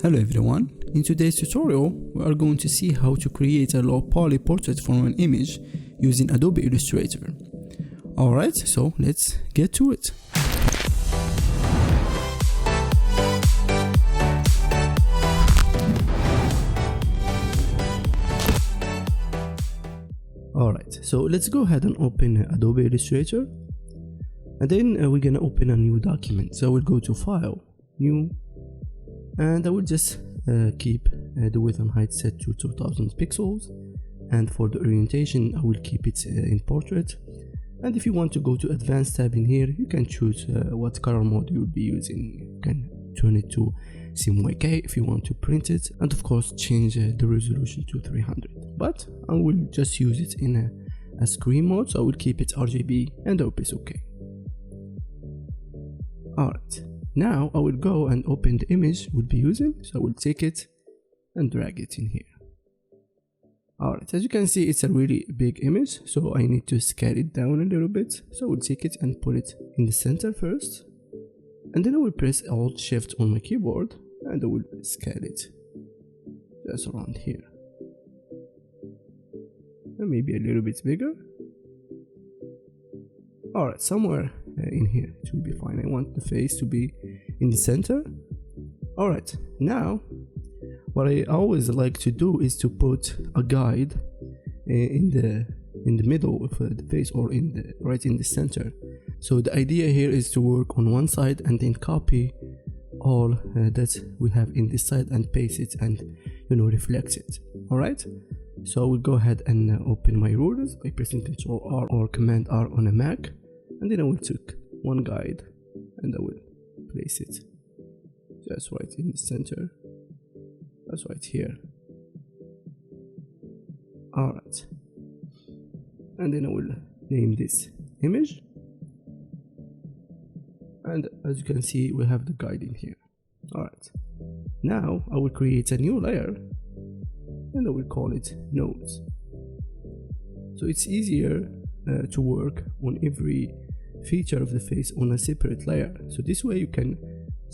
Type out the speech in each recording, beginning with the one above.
Hello everyone, in today's tutorial we are going to see how to create a low poly portrait from an image using Adobe Illustrator. Alright, so let's get to it. Alright, so let's go ahead and open Adobe Illustrator, and then we're gonna open a new document. So we'll go to File, New, and I will just keep the width and height set to 2000 pixels, and for the orientation I will keep it in portrait. And if you want to go to Advanced tab in here, you can choose what color mode you will be using. You can turn it to CMYK if you want to print it, and of course change the resolution to 300, but I will just use it in a screen mode, so I will keep it RGB and I will press OK. Alright, now I will go and open the image we'll be using, so I will take it and drag it in here. Alright, as you can see, it's a really big image, so I need to scale it down a little bit. So I will take it and put it in the center first, and then I will press Alt Shift on my keyboard and I will scale it just around here, and maybe a little bit bigger. Alright, somewhere in here it will be fine. I want the face to be in the center. Alright, now what I always like to do is to put a guide in the middle of the face, or right in the center. So the idea here is to work on one side and then copy all that we have in this side and paste it and reflect it. Alright, so I will go ahead and open my rulers by pressing Ctrl R or Command R on a Mac, and then I will take one guide and I will place it just right in the center. That's right here. Alright, and then I will name this image, and as you can see we have the guide in here. Alright, now I will create a new layer and I will call it Nodes. So it's easier to work on every feature of the face on a separate layer. So this way you can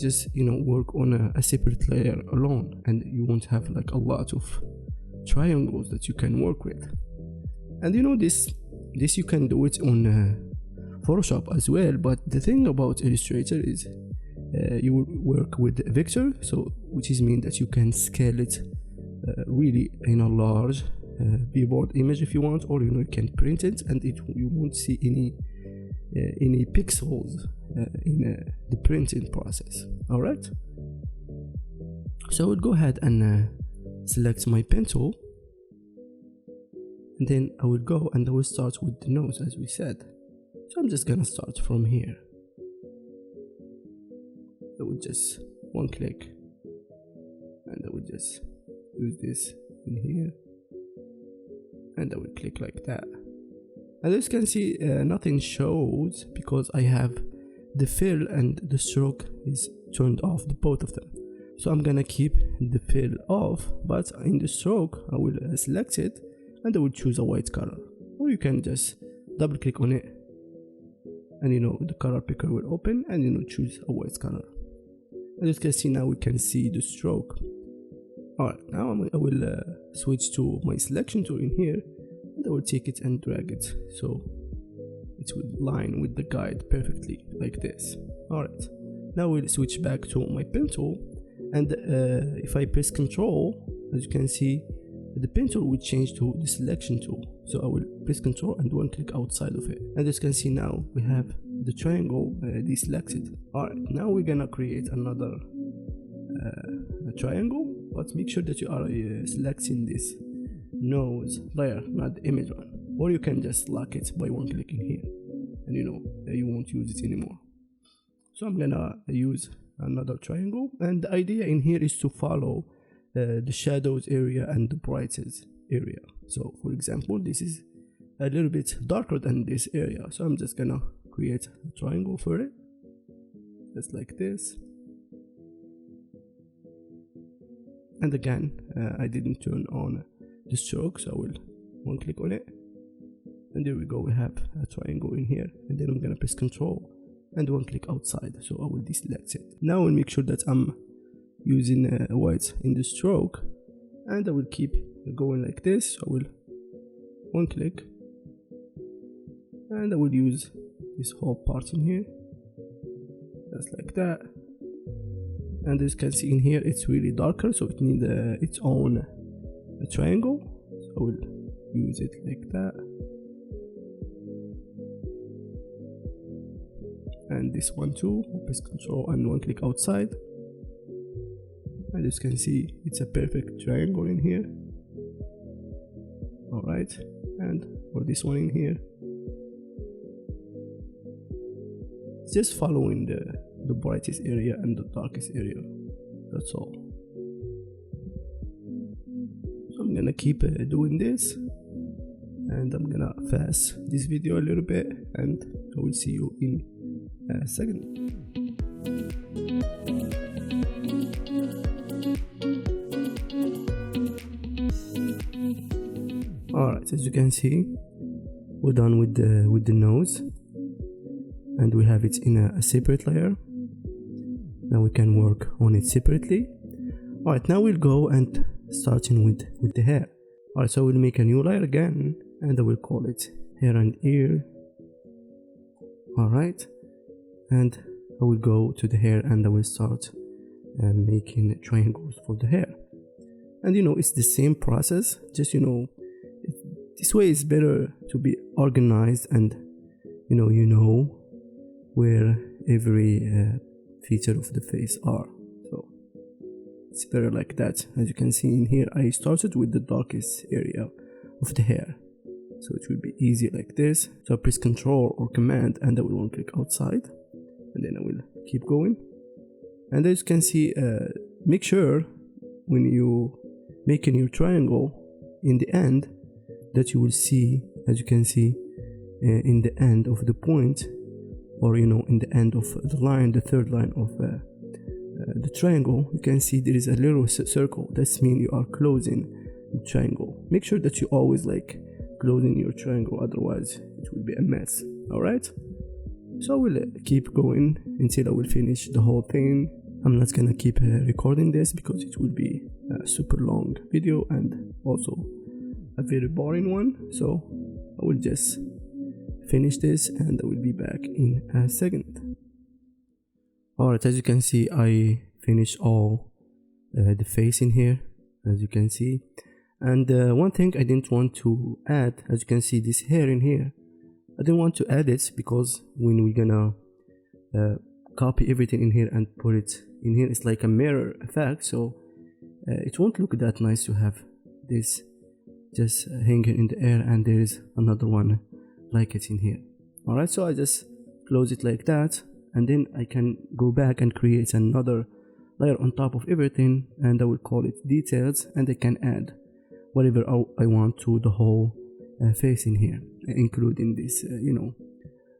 just work on a separate layer alone, and you won't have like a lot of triangles that you can work with. And this you can do it on Photoshop as well, but the thing about Illustrator is you will work with vector, so which is mean that you can scale it really in a large billboard image if you want, or you can print it and you won't see any pixels in the printing process. Alright, so I will go ahead and select my pen tool, and then I will go and I will start with the nose as we said. So I'm just gonna start from here. I will just one click and I will just use this in here, and I will click like that. And as you can see, nothing shows because I have the fill and the stroke is turned off, the both of them. So I'm gonna keep the fill off, but in the stroke I will select it and I will choose a white color, or you can just double click on it and the color picker will open and choose a white color. As you can see, now we can see the stroke. Alright, now I will switch to my selection tool in here, and I will take it and drag it so it will line with the guide perfectly like this. Alright, now we'll switch back to my pen tool, and if I press Ctrl, as you can see, the pen tool will change to the selection tool. So I will press Ctrl and one click outside of it, and as you can see now we have the triangle deselected. Alright, now we're gonna create another triangle, but make sure that you are selecting this nose layer, not the image one, or you can just lock it by one clicking here and you won't use it anymore. So I'm gonna use another triangle, and the idea in here is to follow the shadows area and the brightness area. So for example, this is a little bit darker than this area, so I'm just gonna create a triangle for it just like this. And again, I didn't turn on the stroke, so I will one click on it, and there we go, we have a triangle in here, and then I'm gonna press Ctrl and one click outside, so I will deselect it. Now I'll make sure that I'm using white in the stroke, and I will keep going like this. I will one click, and I will use this whole part in here, just like that. And as you can see in here, it's really darker, so it needs its own triangle. So I will use it like that. And this one too, press Ctrl and one click outside. And as you can see, it's a perfect triangle in here. Alright, and for this one in here, just following the brightest area and the darkest area, that's all. So I'm gonna keep doing this, and I'm gonna fast this video a little bit, and I will see you in a second. Alright, as you can see, we're done with the nose, and we have it in a separate layer. Now we can work on it separately. Alright, now we'll go and starting with the hair. Alright, so we'll make a new layer again, and I will call it hair and ear. Alright, and I will go to the hair, and I will start making triangles for the hair. And it's the same process, just this way is better to be organized, and you know where every feature of the face are. So it's better like that. As you can see in here, I started with the darkest area of the hair, so it will be easy like this. So I press Ctrl or Command, and I will one click outside, and then I will keep going. And as you can see, make sure when you making your triangle in the end that you will see, as you can see in the end of the point, or in the end of the line, the third line of the triangle, you can see there is a little circle. That means you are closing the triangle. Make sure that you always closing your triangle, otherwise it will be a mess. Alright, so I will keep going until I will finish the whole thing. I'm not gonna keep recording this because it will be a super long video and also a very boring one, so I will just finish this and I will be back in a second. Alright, as you can see, I finished all the face in here, as you can see. And one thing I didn't want to add, as you can see this hair in here, I didn't want to add it because when we're gonna copy everything in here and put it in here, it's like a mirror effect, so it won't look that nice to have this just hanging in the air and there is another one like it in here. Alright, so I just close it like that, and then I can go back and create another layer on top of everything, and I will call it details, and I can add whatever I want to the whole face in here, including this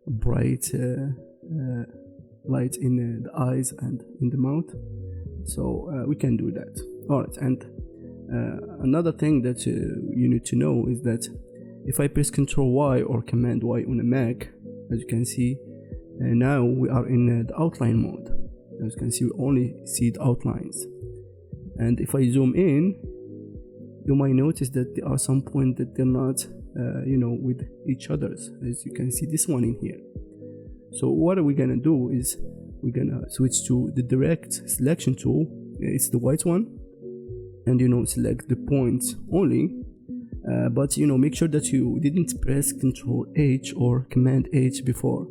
bright light in the eyes and in the mouth. So we can do that. Alright, and another thing that you need to know is that if I press Ctrl Y or Command Y on a Mac, as you can see, now we are in the outline mode. As you can see, we only see the outlines. And if I zoom in, you might notice that there are some points that they're not, with each other's. As you can see, this one in here. So what are we gonna do is we're gonna switch to the direct selection tool. It's the white one, and select the points only. But make sure that you didn't press Ctrl H or Command H before.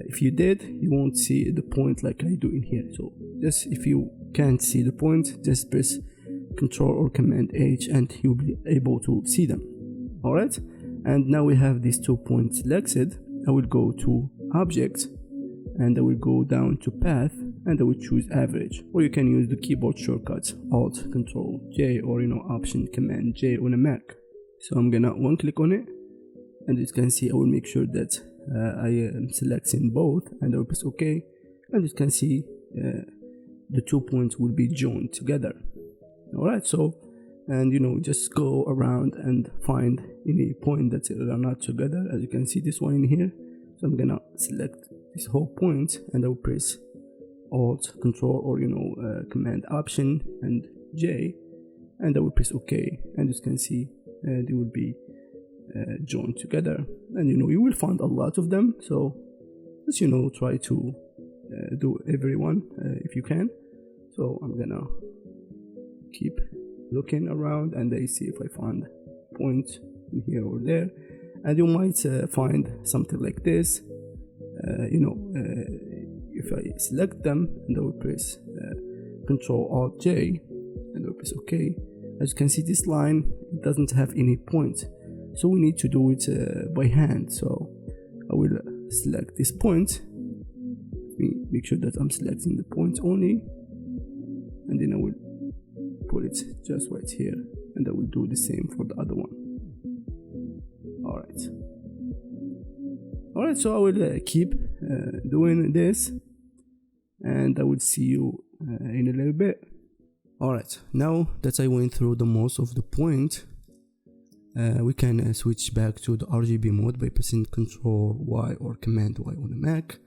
If you did, you won't see the point like I do in here. So just if you can't see the point, just press Ctrl or Command H and you'll be able to see them. Alright, and now we have these 2 points selected. I will go to Object, and I will go down to Path, and I will choose Average, or you can use the keyboard shortcuts Alt Ctrl J or Option Command J on a Mac. So I'm gonna one click on it, and as you can see, I will make sure that I am selecting both, and I will press OK, and you can see the 2 points will be joined together. Alright, so and just go around and find any point that are not together. As you can see, this one in here, so I'm gonna select this whole point and I will press Alt Control or Command Option and J, and I will press OK, and as you can see they will be joined together, and you will find a lot of them, so just try to do everyone if you can. So I'm gonna keep looking around and I see if I find point in here or there, and you might find something like this. If I select them and I will press Control Alt J and I will press OK, as you can see this line doesn't have any point, so we need to do it by hand. So I will select this point, make sure that I'm selecting the point only, and then I will put it just right here, and I will do the same for the other one. Alright, so I will keep doing this, and I will see you in a little bit. Alright, now that I went through the most of the point, we can switch back to the RGB mode by pressing Ctrl Y or Command Y on a Mac,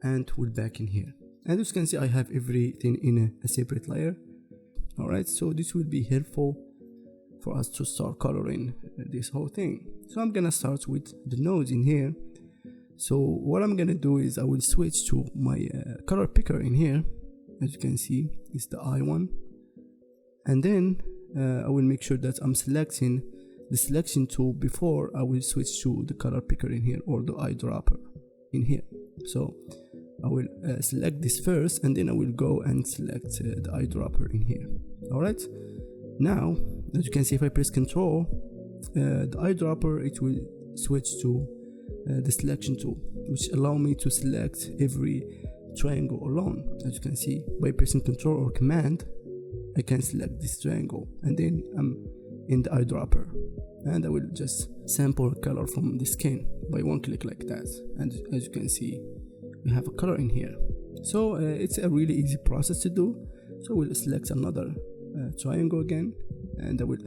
and we're back in here. And as you can see, I have everything in a separate layer. Alright, so this will be helpful for us to start coloring this whole thing. So I'm gonna start with the nodes in here. So what I'm gonna do is I will switch to my color picker in here. As you can see, it's the I one, and then I will make sure that I'm selecting the selection tool before I will switch to the color picker in here, or the eyedropper in here. So I will select this first, and then I will go and select the eyedropper in here. Alright, now as you can see, if I press Control, the eyedropper, it will switch to the selection tool, which allow me to select every triangle alone. As you can see, by pressing Control or Command, I can select this triangle, and then I'm in the eyedropper, and I will just sample a color from the skin by one click like that, and as you can see, we have a color in here. So it's a really easy process to do. So we'll select another triangle again, and I will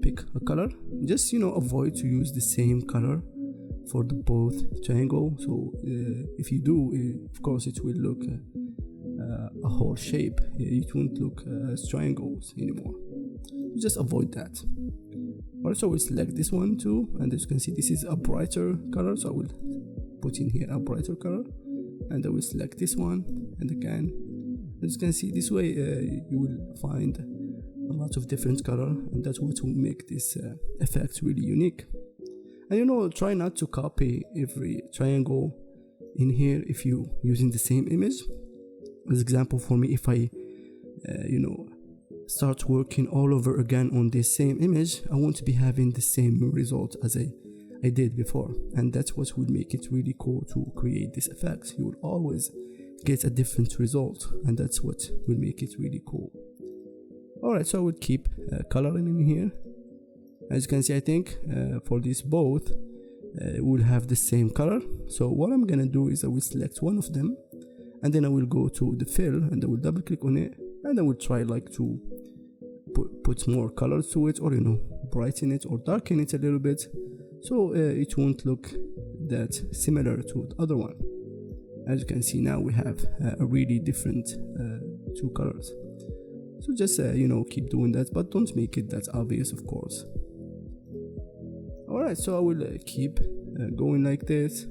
pick a color. Just avoid to use the same color for the both triangle. So if you do, of course it will look a whole shape. It won't look as triangles anymore. Just avoid that. Also, we'll select this one too, and as you can see, this is a brighter color, so I will put in here a brighter color, and I will select this one, and again, as you can see, this way you will find a lot of different color, and that's what will make this effect really unique. And try not to copy every triangle in here if you using the same image. As example, for me, if I start working all over again on this same image, I want to be having the same result as I did before, and that's what will make it really cool to create this effect. You will always get a different result, and that's what will make it really cool. Alright, so I will keep coloring in here. As you can see, I think for this both we'll have the same color. So what I'm gonna do is I will select one of them, and then I will go to the fill, and I will double click on it, and I will try like to put more colors to it, or brighten it or darken it a little bit, so it won't look that similar to the other one. As you can see, now we have a really different two colors. So just keep doing that, but don't make it that obvious, of course. Alright, so I will keep going like this,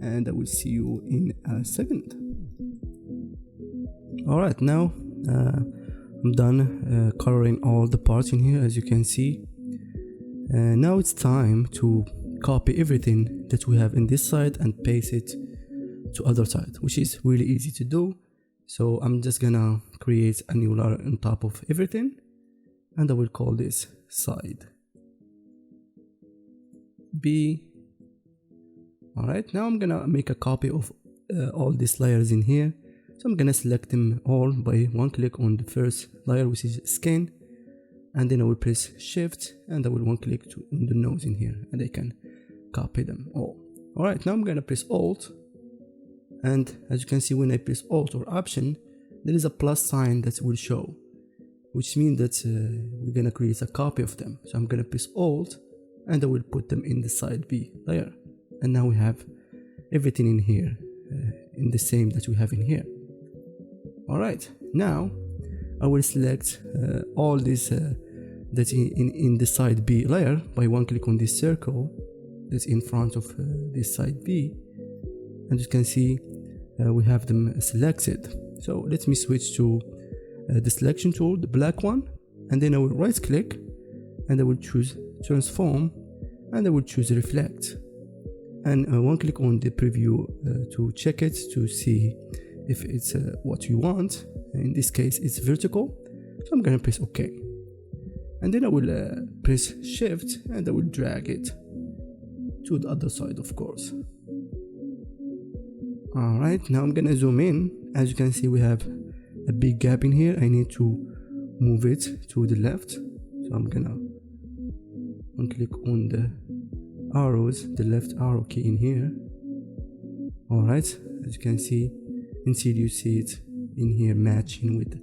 and I will see you in a second. Alright, now I'm done coloring all the parts in here, as you can see. Now it's time to copy everything that we have in this side and paste it to other side, which is really easy to do. So I'm just gonna create a new layer on top of everything, and I will call this side B. Alright, now I'm gonna make a copy of all these layers in here. So I'm gonna select them all by one click on the first layer, which is skin, and then I will press shift, and I will one click on the nose in here, and I can copy them all. Alright, now I'm gonna press alt, and as you can see, when I press alt or option, there is a plus sign that will show, which means that we're gonna create a copy of them. So I'm gonna press alt, and I will put them in the side B layer, and now we have everything in here in the same that we have in here. Alright, now I will select all this that's in the side B layer by one click on this circle that's in front of this side B, and you can see we have them selected. So let me switch to the selection tool, the black one, and then I will right click and I will choose transform and I will choose reflect, and one click on the preview to check it to see if it's what you want. In this case it's vertical, so I'm gonna press OK, and then I will press shift and I will drag it to the other side, of course. Alright, now I'm gonna zoom in. As you can see, we have a big gap in here. I need to move it to the left, so I'm gonna click on the arrows, the left arrow key in here. Alright, as you can see, instead you see it in here matching with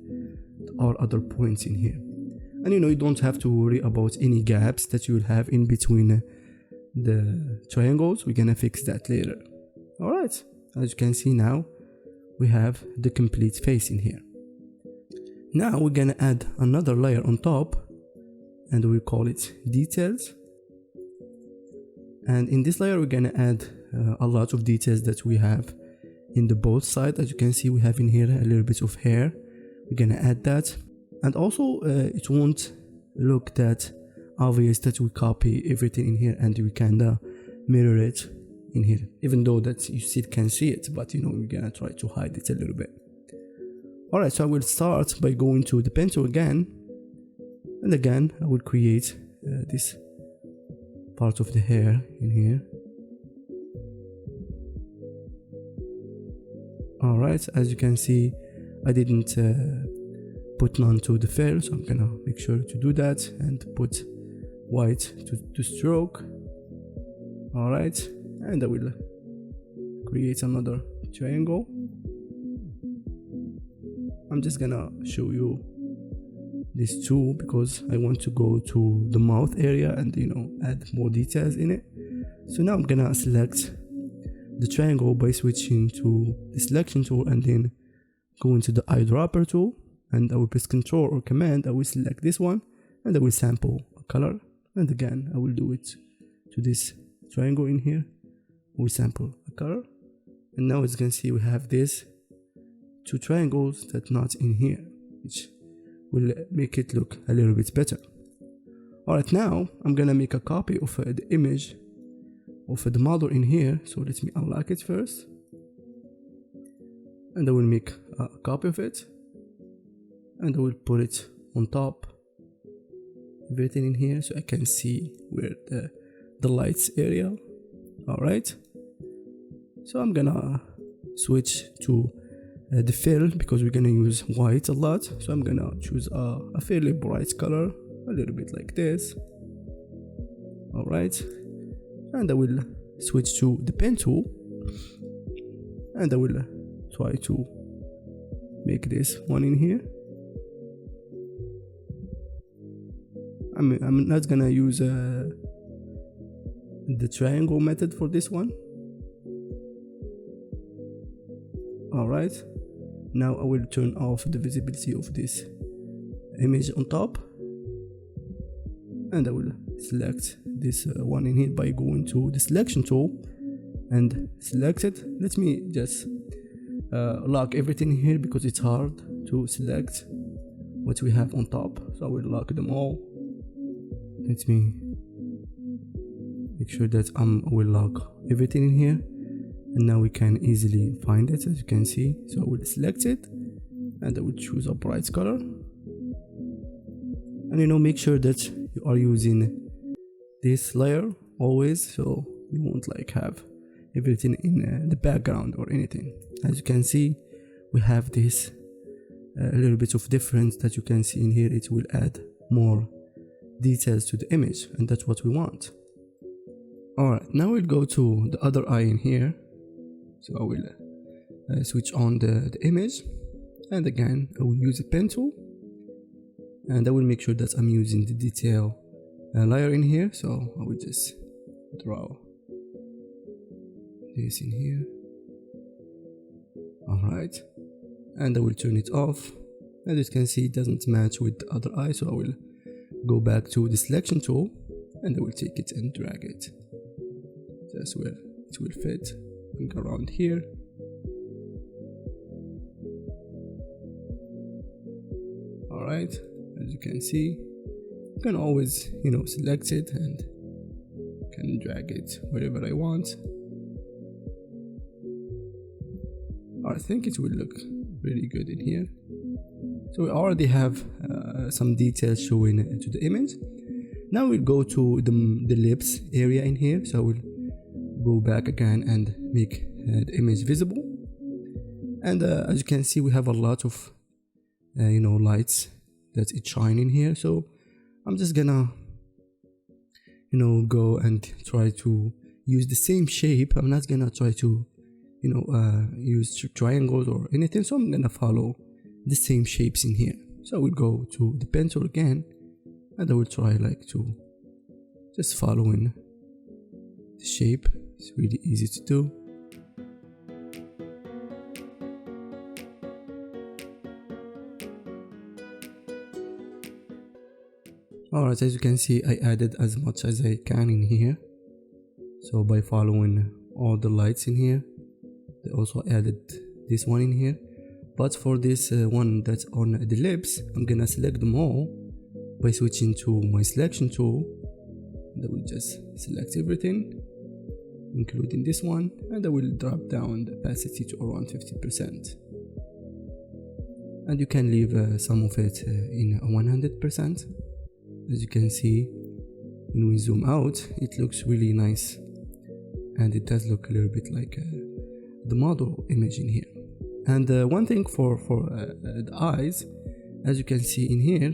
our other points in here. And you don't have to worry about any gaps that you will have in between the triangles. We're gonna fix that later. Alright, as you can see, now we have the complete face in here. Now we're gonna add another layer on top, and we call it details. And in this layer we're gonna add a lot of details that we have in the both sides. As you can see, we have in here a little bit of hair. We're gonna add that, and also it won't look that obvious that we copy everything in here and we kinda mirror it in here, even though that you still can see it, but we're gonna try to hide it a little bit. Alright, so I will start by going to the pencil again, and again I will create this part of the hair in here. Alright, as you can see, I didn't put none to the fill, so I'm gonna make sure to do that and put white to stroke. Alright, and I will create another triangle. I'm just gonna show you this tool because I want to go to the mouth area and add more details in it. So now I'm gonna select the triangle by switching to the selection tool and then go into the eyedropper tool, and I will press Ctrl or Command. I will select this one and I will sample a color, and again I will do it to this triangle in here. We sample a color, and now as you can see we have this two triangles that not in here, which will make it look a little bit better. Alright, now I'm gonna make a copy of the image of the model in here. So let me unlock it first, and I will make a copy of it, and I will put it on top, everything in here, so I can see where the lights area. Alright, so I'm gonna switch to the fill because we're gonna use white a lot. So I'm gonna choose a fairly bright color, a little bit like this. Alright, and I will switch to the pen tool, and I will try to make this one in here. I'm not gonna use the triangle method for this one. Alright, now I will turn off the visibility of this image on top, and I will select this one in here by going to the selection tool and select it. Let me just lock everything here because it's hard to select what we have on top, so I will lock them all. Let me make sure that I will lock everything in here, and now we can easily find it, as you can see. So I will select it and I will choose a bright color, and make sure that you are using this layer always, so you won't have everything in the background or anything. As you can see, we have this a little bit of difference that you can see in here. It will add more details to the image, and that's what we want. Alright, now we'll go to the other eye in here. So I will switch on the image, and again I will use a pen tool, and I will make sure that I'm using the detail layer in here. So I will just draw this in here. Alright, and I will turn it off. As you can see, it doesn't match with the other eye, so I will go back to the selection tool and I will take it and drag it just where it will fit. And go around here. Alright, as you can see, you can always, select it and can drag it wherever I want. I think it will look really good in here. So we already have some details showing to the image. Now we'll go to the lips area in here. So we'll go back again and make the image visible. And as you can see, we have a lot of lights that it shine in here. So I'm just gonna go and try to use the same shape. I'm not gonna try to use triangles or anything, so I'm gonna follow the same shapes in here. So we'll go to the pencil again and I will try to just following the shape. It's really easy to do. Alright, as you can see, I added as much as I can in here. So by following all the lights in here, I also added this one in here. But for this one that's on the lips, I'm gonna select them all by switching to my selection tool. And I will just select everything, including this one, and I will drop down the opacity to around 50%. And you can leave some of it in 100%. As you can see, when we zoom out, it looks really nice, and it does look a little bit like the model image in here. And one thing for the eyes, as you can see in here,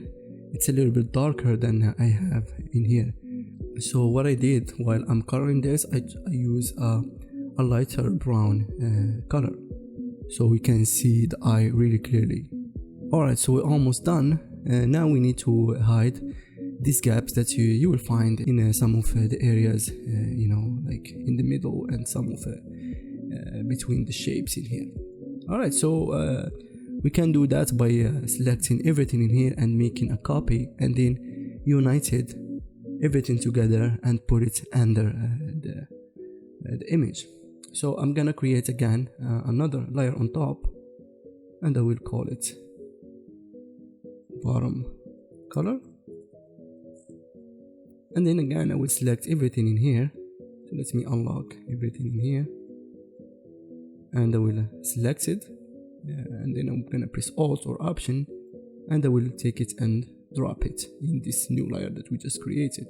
it's a little bit darker than I have in here. So what I did while I'm coloring this, I use a lighter brown color, so we can see the eye really clearly. Alright, so we're almost done. Now we need to hide these gaps that you will find in some of the areas, like in the middle and some of between the shapes in here. Alright, so we can do that by selecting everything in here and making a copy, and then united everything together and put it under the image. So I'm gonna create again another layer on top, and I will call it bottom color. And then again I will select everything in here. So let me unlock everything in here, and I will select it, and then I'm gonna press Alt or Option, and I will take it and drop it in this new layer that we just created.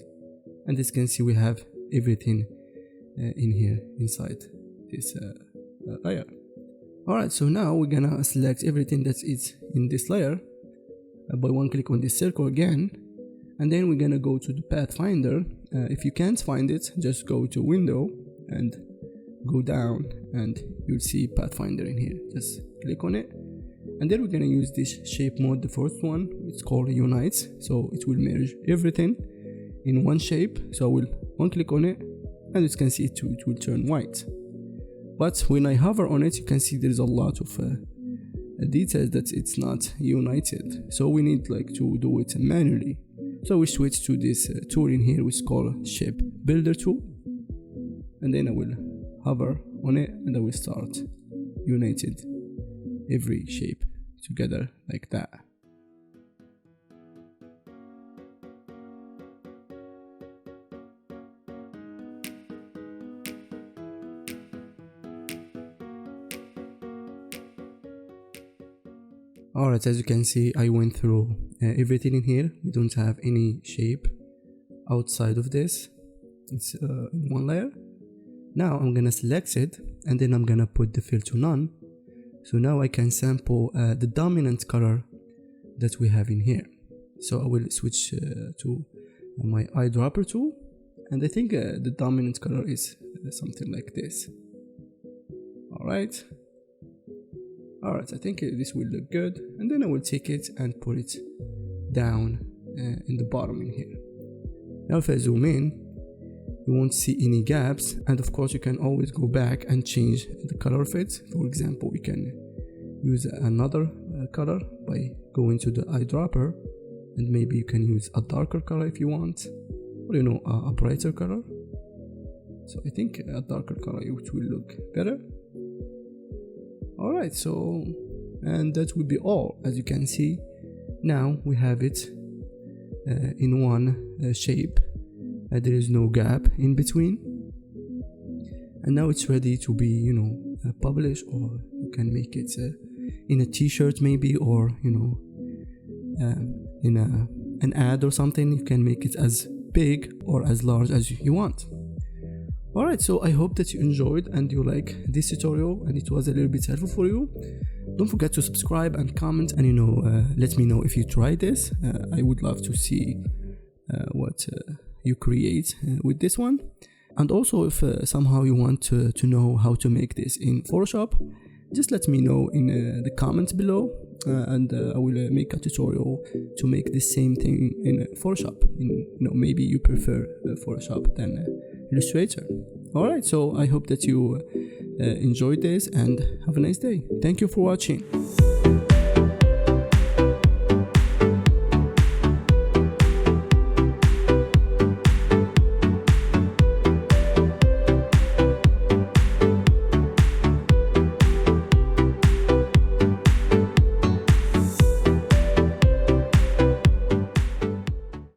And as you can see, we have everything in here inside this layer. Alright, so now we're gonna select everything that is in this layer by one click on this circle again, and then we're gonna go to the Pathfinder. If you can't find it, just go to Window and go down, and you'll see Pathfinder in here. Just click on it, and then we're gonna use this shape mode, the first one. It's called Unite, so it will merge everything in one shape. So I will one click on it, and as you can see, it will turn white. But when I hover on it, you can see there's a lot of details that it's not united. So we need to do it manually. So we switch to this tool in here, which is called Shape Builder tool, and then I will hover on it, and I will start united every shape together like that. Alright, as you can see, I went through everything in here. We don't have any shape outside of this. It's in one layer. Now I'm gonna select it, and then I'm gonna put the fill to none. So now I can sample the dominant color that we have in here. So I will switch to my eyedropper tool, and I think the dominant color is something like this. Alright, I think this will look good, and then I will take it and put it down in the bottom in here. Now if I zoom in, you won't see any gaps, and of course you can always go back and change the color of it. For example, we can use another color by going to the eyedropper, and maybe you can use a darker color if you want, or a brighter color. So I think a darker color which will look better. Alright, so and that will be all. As you can see, now we have it in one shape. There is no gap in between, and now it's ready to be published, or you can make it in a t-shirt maybe, or in an ad or something. You can make it as big or as large as you want. Alright, so I hope that you enjoyed and you like this tutorial and it was a little bit helpful for you. Don't forget to subscribe and comment, and let me know if you try this. I would love to see what you create with this one. And also, if somehow you want to know how to make this in Photoshop, just let me know in the comments below, and I will make a tutorial to make the same thing in Photoshop. Maybe you prefer Photoshop than Illustrator. Alright, so I hope that you enjoyed this and have a nice day. Thank you for watching.